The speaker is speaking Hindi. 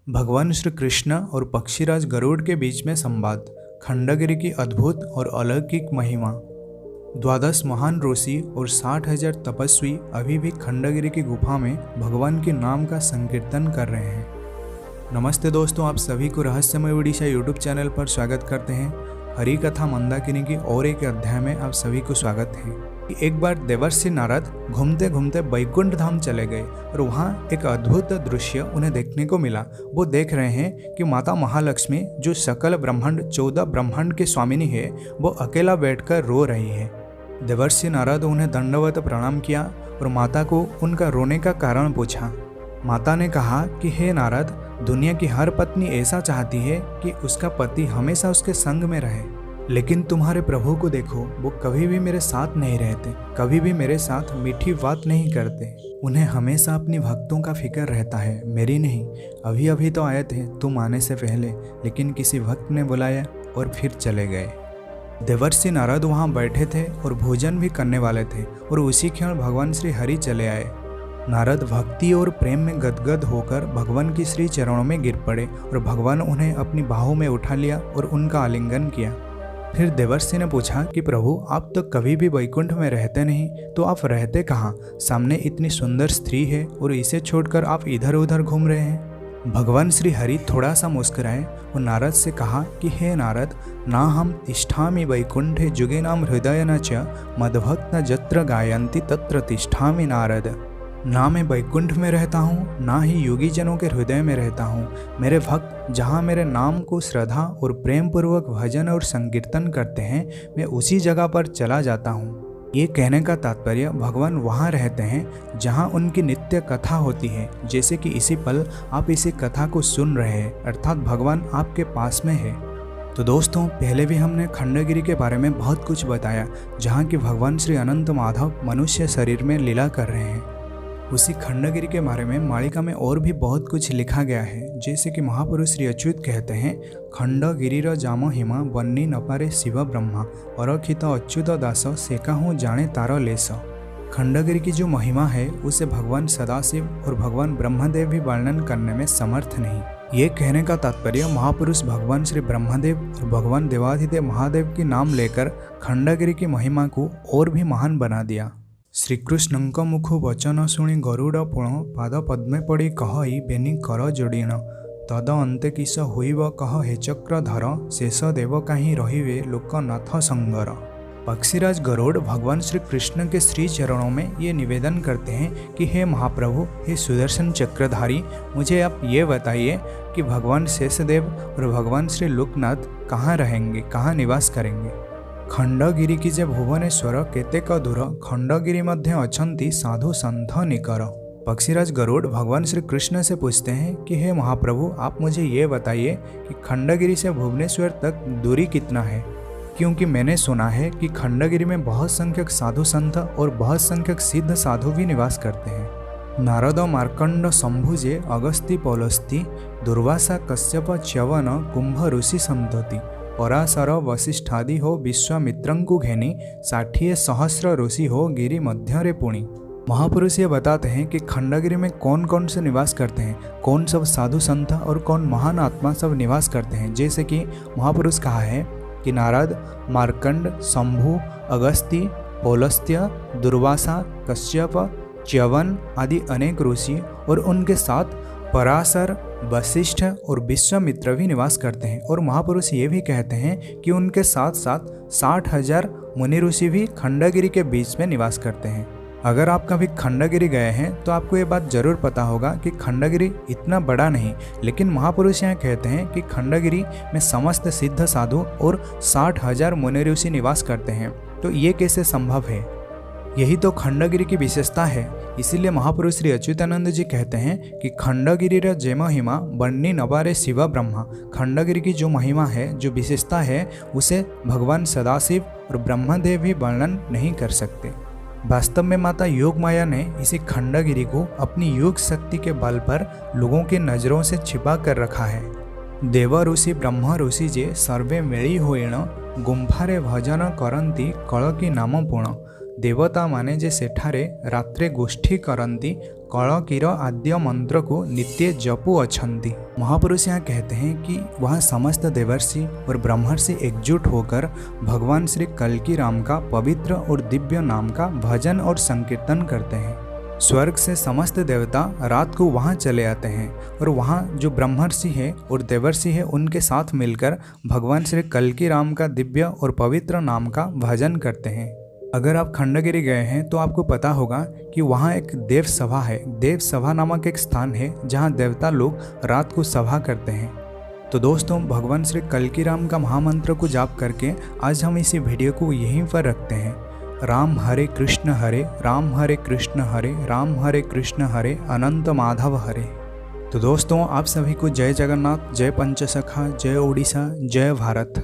भगवान श्री कृष्ण और पक्षीराज गरुड़ के बीच में संवाद। खंडगिरी की अद्भुत और अलौकिक महिमा। 12 महान ऋषि और 60,000 तपस्वी अभी भी खंडगिरी की गुफा में भगवान के नाम का संकीर्तन कर रहे हैं। नमस्ते दोस्तों, आप सभी को रहस्यमय उड़ीसा यूट्यूब चैनल पर स्वागत करते हैं। हरि कथा मंदाकिनी की और एक अध्याय में आप सभी को स्वागत है। एक बार देवर्षि नारद घूमते घूमते वैकुंठ धाम चले गए और वहाँ एक अद्भुत दृश्य उन्हें देखने को मिला। वो देख रहे हैं कि माता महालक्ष्मी, जो सकल ब्रह्मांड 14 ब्रह्मांड की स्वामिनी है, वो अकेला बैठकर रो रही है। देवर्षि नारद उन्हें दंडवत प्रणाम किया और माता को उनका रोने का कारण पूछा। माता ने कहा कि हे नारद, दुनिया की हर पत्नी ऐसा चाहती है कि उसका पति हमेशा उसके संग में रहे, लेकिन तुम्हारे प्रभु को देखो, वो कभी भी मेरे साथ नहीं रहते, कभी भी मेरे साथ मीठी बात नहीं करते। उन्हें हमेशा अपनी भक्तों का फिक्र रहता है, मेरी नहीं। अभी अभी तो आए थे तुम आने से पहले, लेकिन किसी भक्त ने बुलाया और फिर चले गए। देवर्षि नारद वहाँ बैठे थे और भोजन भी करने वाले थे और उसी क्षण भगवान श्री हरि चले आए। नारद भक्ति और प्रेम में गदगद होकर भगवान की श्री चरणों में गिर पड़े और भगवान उन्हें अपनी बाहों में उठा लिया और उनका आलिंगन किया। फिर देवर्षि ने पूछा कि प्रभु, आप तो कभी भी वैकुंठ में रहते नहीं, तो आप रहते कहाँ? सामने इतनी सुंदर स्त्री है और इसे छोड़कर आप इधर उधर घूम रहे हैं। भगवान श्री हरि थोड़ा सा मुस्कुराए और नारद से कहा कि हे नारद, ना हम तिष्ठामि वैकुंठे जुगेनाम हृदय न च मद्भक्त जत्र गायन्ति तत्र तिष्ठामि नारद। ना मैं वैकुंठ में रहता हूँ, ना ही योगी जनों के हृदय में रहता हूँ। मेरे भक्त जहाँ मेरे नाम को श्रद्धा और प्रेम पूर्वक भजन और संकीर्तन करते हैं, मैं उसी जगह पर चला जाता हूँ। ये कहने का तात्पर्य भगवान वहाँ रहते हैं जहाँ उनकी नित्य कथा होती है, जैसे कि इसी पल आप इसी कथा को सुन रहे हैं, अर्थात भगवान आपके पास में है। तो दोस्तों, पहले भी हमने खंडगिरी के बारे में बहुत कुछ बताया, जहाँ कि भगवान श्री अनंत माधव मनुष्य शरीर में लीला कर रहे हैं। उसी खंडगिरी के बारे में मालिका में और भी बहुत कुछ लिखा गया है, जैसे कि महापुरुष श्री अच्युत कहते हैं, खंडगिरीर जाम हिमा बन्नी नपारे शिव ब्रह्मा अरखित अच्युत दास सेकाहूँ जाने तार लेस। खंडगिरी की जो महिमा है उसे भगवान सदाशिव और भगवान ब्रह्मदेव भी वर्णन करने में समर्थ नहीं। ये कहने का तात्पर्य महापुरुष भगवान श्री ब्रह्मदेव और भगवान देवाधिदेव महादेव के नाम लेकर खंडगिरी की महिमा को और भी महान बना दिया। श्रीकृष्णଙ୍କ मुखु वचन शुणी गरुड़ पुण पाद पद्मे पड़ी कहई बेनी कर जोड़ीण तद अंते किस होइब कह हे चक्रधर शेष देव कहीं रहिवे लोकनाथ संगर। पक्षीराज गरुड़ भगवान श्री कृष्ण के श्री चरणों में ये निवेदन करते हैं कि हे महाप्रभु, हे सुदर्शन चक्रधारी, मुझे आप ये बताइए कि भगवान शेषदेव और भगवान श्री लोकनाथ कहाँ रहेंगे, कहाँ निवास करेंगे। खंडगिरी की जे भुवनेश्वर केतेक दूर खंडगिरी मध्य अछंती साधु संत निकर। पक्षीराज गरुड़ भगवान श्री कृष्ण से पूछते हैं कि हे महाप्रभु, आप मुझे ये बताइए कि खंडगिरी से भुवनेश्वर तक दूरी कितना है, क्योंकि मैंने सुना है कि खंडगिरी में बहुत संख्यक साधु संत और बहुत संख्यक सिद्ध साधु भी निवास करते हैं। नारद मार्कंड शंभुजे अगस्ती पौलस्ती दुर्वासा कश्यप च्यवन कुंभ ऋषि संतति पराशर वशिष्ठादि हो विश्वामित्रंकु घेनी 60 सहस्र ऋषि हो गिरी मध्य रे पुणी। महापुरुष ये बताते हैं कि खंडगिरी में कौन कौन से निवास करते हैं, कौन सब साधु संत और कौन महान आत्मा सब निवास करते हैं। जैसे कि महापुरुष कहा है कि नारद, मार्कंड, शंभु, अगस्ती, पौलस्त्य, दुर्वासा, कश्यप, च्यवन आदि अनेक ऋषि और उनके साथ पराशर, वशिष्ठ और विश्वामित्र भी निवास करते हैं। और महापुरुष ये भी कहते हैं कि उनके साथ साथ 60,000 मुनि ऋषि भी खंडगिरी के बीच में निवास करते हैं। अगर आप कभी खंडगिरी गए हैं तो आपको ये बात जरूर पता होगा कि खंडगिरी इतना बड़ा नहीं, लेकिन महापुरुष यहाँ कहते हैं कि खंडगिरी में समस्त सिद्ध साधु और 60,000 मुनि ऋषि निवास करते हैं। तो ये कैसे संभव है? यही तो खंडगिरी की विशेषता है। इसीलिए महापुरुष श्री अच्युतानंद जी कहते हैं कि खंडगिरी जे महिमा बन्नी नवारे शिव ब्रह्मा। खंडगिरी की जो महिमा है, जो विशेषता है, उसे भगवान सदाशिव और ब्रह्मदेव भी वर्णन नहीं कर सकते। वास्तव में माता योग माया ने इसी खंडगिरी को अपनी योग शक्ति के बल पर लोगों की नजरों से छिपा कर रखा है। देव ऋषि ब्रह्म ऋषि जे सर्वे मेली होइण गुंफारे भजन करंती कलकी नाम पुण। देवता माने जे सेठारे रात्रे गोष्ठी करंती कलकीर आद्य मंत्र को नित्य जपु अछंती। महापुरुष यहाँ कहते हैं कि वहाँ समस्त देवर्षि और ब्रह्मर्षि एकजुट होकर भगवान श्री कल्की राम का पवित्र और दिव्य नाम का भजन और संकीर्तन करते हैं। स्वर्ग से समस्त देवता रात को वहाँ चले आते हैं और वहाँ जो ब्रह्मर्षि है और देवर्षि है उनके साथ मिलकर भगवान श्री कल्की राम का दिव्य और पवित्र नाम का भजन करते हैं। अगर आप खंडगिरी गए हैं तो आपको पता होगा कि वहाँ एक देव सभा है। देव सभा नामक एक स्थान है जहाँ देवता लोग रात को सभा करते हैं। तो दोस्तों, भगवान श्री कल्की राम का महामंत्र को जाप करके आज हम इसी वीडियो को यहीं पर रखते हैं। राम हरे कृष्ण हरे राम हरे कृष्ण हरे राम हरे कृष्ण हरे अनंत माधव हरे। तो दोस्तों, आप सभी को जय जगन्नाथ, जय पंचसखा, जय ओडिशा, जय भारत।